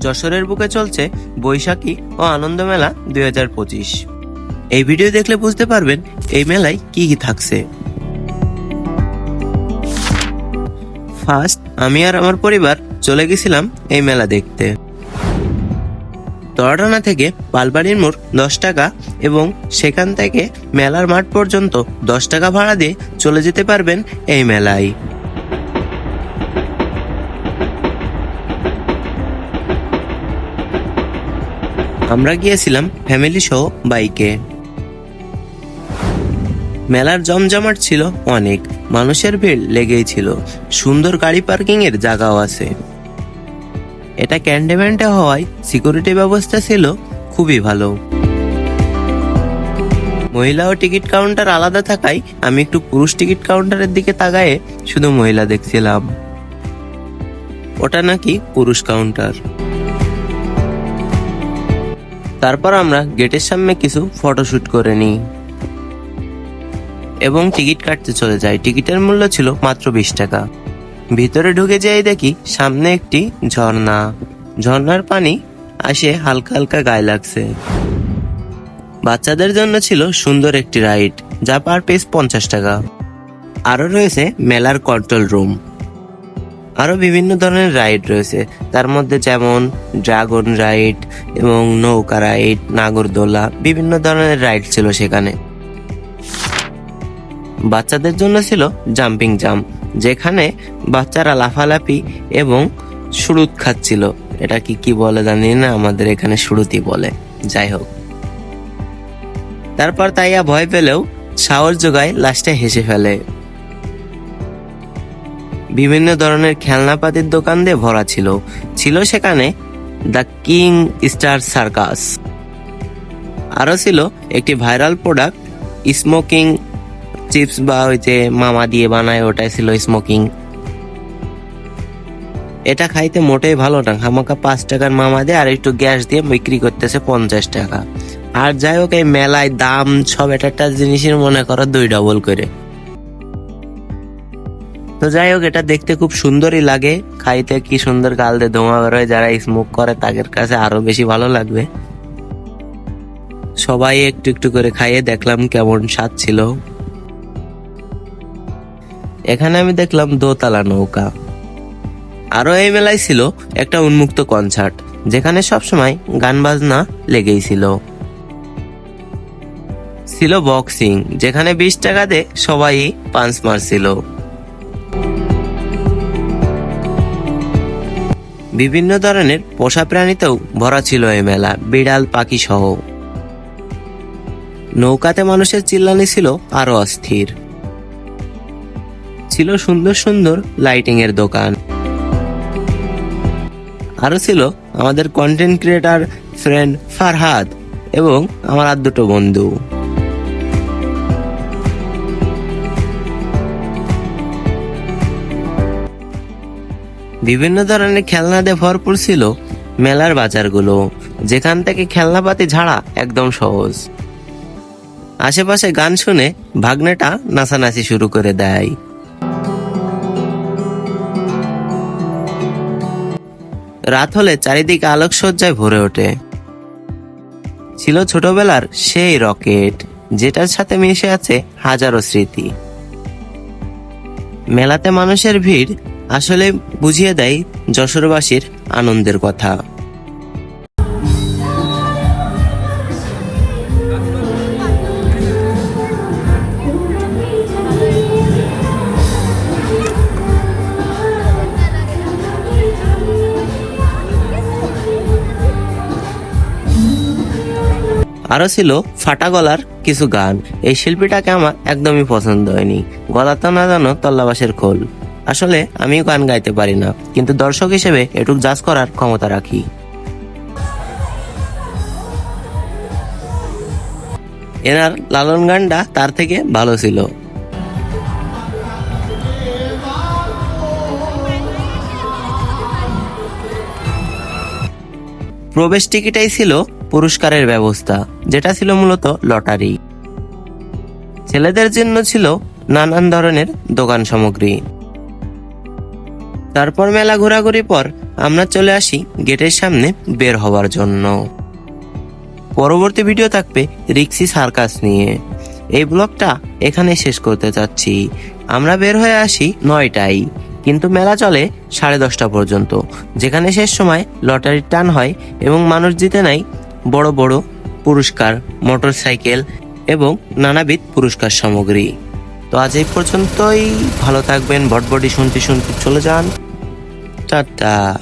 যশোরের বুকে চলছে বৈশাখী ও আনন্দ মেলা 2025। এই ভিডিও দেখলে বুঝতে পারবেন এই মেলায় কি কি থাকছে। ফার্স্ট আমি আর আমার পরিবার চলে গেছিলাম এই মেলা দেখতে। তরাটানা থেকে পালবাড়ির মোড় 10 টাকা এবং সেখান থেকে মেলার মাঠ পর্যন্ত 10 টাকা ভাড়া দিয়ে চলে যেতে পারবেন এই মেলায়। আমরা গিয়েছিলাম ফ্যামিলি সহ বাইকে। মেলার জমজমাট ছিল অনেক, মানুষের ভিড় লেগেই ছিল, সুন্দর গাড়ি পার্কিং এর জায়গাও আছে। এটা ক্যান্টনমেন্টে হওয়ায় সিকিউরিটি ব্যবস্থা ছিল খুবই ভালো। মহিলা ও টিকিট কাউন্টার আলাদা থাকায় আমি একটু পুরুষ টিকিট কাউন্টারের দিকে তাকায়ে শুধু মহিলা দেখছিলাম। ওটা নাকি পুরুষ কাউন্টার। তারপর আমরা গেটের সামনে কিছু ফটোশুট করে নিই এবং টিকিট কাটতে চলে যাই। টিকিটের মূল্য ছিল মাত্র 20 টাকা। ভিতরে ঢুকে যাই, দেখি সামনে একটি ঝর্ণা। ঝর্ণার পানি আসে হালকা হালকা গায়ে লাগছে। বাচ্চাদের জন্য ছিল সুন্দর একটি রাইড, যা পার পিস 50 টাকা। আরো রয়েছে মেলার কন্ট্রোল রুম। আরো বিভিন্ন ধরনের রাইড রয়েছে, তার মধ্যে যেমন ড্রাগন রাইড এবং নৌকা রাইড, নাগরদোলা, বিভিন্ন ধরনের রাইড ছিল সেখানে। বাচ্চাদের জন্য ছিল জাম্পিং জাম্প, যেখানে বাচ্চারা লাফালাফি এবং শুরুত খাচ্ছিল। এটা কি বলে জানি না, আমাদের এখানে শুরুতি বলে। যাই হোক, তারপর তাইয়া ভয় পেলেও সাহস জোগায়, লাস্টে হেসে ফেলে। বিভিন্ন ধরনের খেলনাপাতির দোকান দিয়ে ভরা ছিল। ছিল সেখানে দ্য কিং স্টার সার্কাস। আরো ছিল একটি ভাইরাল প্রোডাক্ট, স্মোকিং চিপস, বা ওই যে মামা দিয়ে বানায়, ওটাই ছিল স্মোকিং। এটা খাইতে মোটেই ভালো না, খামাকা 5 টাকার মামা দিয়ে আর একটু গ্যাস দিয়ে বিক্রি করতেছে 50 টাকা। আর যাই হোক, এই মেলায় দাম সব একটা জিনিসের মনে করো 2 ডবল করে। তো যাই হোক, এটা দেখতে খুব সুন্দরই লাগে, খাইতে কি সুন্দর গাল দিয়ে ধোঁয়া বেরোয়। যারা স্মোক করে তাদের কাছে আরো বেশি ভালো লাগবে। সবাই একটু একটু করে খাইয়ে দেখলাম কেমন স্বাদ ছিল। এখানে আমি দেখলাম দোতলা নৌকা। আরো এই মেলায় ছিল একটা উন্মুক্ত কনসার্ট, যেখানে সবসময় গান বাজনা লেগেই ছিল। ছিল বক্সিং, যেখানে 20 টাকা দিয়ে সবাই পাঞ্চ মারছিল। বিভিন্ন ধরনের পোষা প্রাণীতেও ভরা ছিল এই মেলা, বিড়াল পাখি সহ। নৌকাতে মানুষের চিল্লানি ছিল আরো অস্থির। ছিল সুন্দর সুন্দর লাইটিং এর দোকান। আরো ছিল আমাদের কন্টেন্ট ক্রিয়েটর ফ্রেন্ড ফারহাদ এবং আমার আর 2 বন্ধু। বিভিন্ন ধরনের খেলনা দিয়ে ভরপুর ছিল মেলার বাজারগুলো, যেখান থেকে খেলনাপাতি ঝাড়া একদম সহজ। আশেপাশে গান শুনে ভাগ্নেটা নাচানাচি শুরু করে দেয়। রাত হলে চারিদিকে আলোকসজ্জায় ভরে ওঠে। ছিল ছোটবেলার সেই রকেট, যেটার সাথে মিশে আছে হাজারো স্মৃতি। মেলাতে মানুষের ভিড় আসলে বুঝিয়ে দেয় যশোরবাসীর আনন্দের কথা। আরো ছিল ফাটা গলার কিছু গান। এই শিল্পীটাকে আমার একদমই পছন্দ হয়নি। গলাটা না জানো তল্লাবাসের খোল। আসলে আমিও গান গাইতে পারি না, কিন্তু দর্শক হিসেবে এটুক জাজ করার ক্ষমতা রাখি। এনার লালন গানটা তার থেকে ভালো ছিল। প্রবেশ টিকিটাই ছিল পুরস্কারের ব্যবস্থা, যেটা ছিল মূলত লটারি। ছেলেদের জন্য ছিল নানান ধরনের দোকান সামগ্রী। তারপর মেলা ঘোরাঘুরি পর আমরা চলে আসি গেটের সামনে বের হওয়ার জন্য। পরবর্তী ভিডিও থাকবে রিক্সি সার্কাস নিয়ে। এই ব্লগটা এখানে শেষ করতে চাচ্ছি। আমরা বের হয়ে আসি 9টায়, কিন্তু মেলা চলে 10:30 পর্যন্ত, যেখানে শেষ সময় লটারির টান হয় এবং মানুষ জিতে নেয় বড় বড় পুরস্কার, মোটরসাইকেল এবং নানাবিধ পুরস্কার সামগ্রী। তো আজ এই পর্যন্তই। ভালো থাকবেন। বটবটি শুনতে শুনতে চলে যান। টাটা।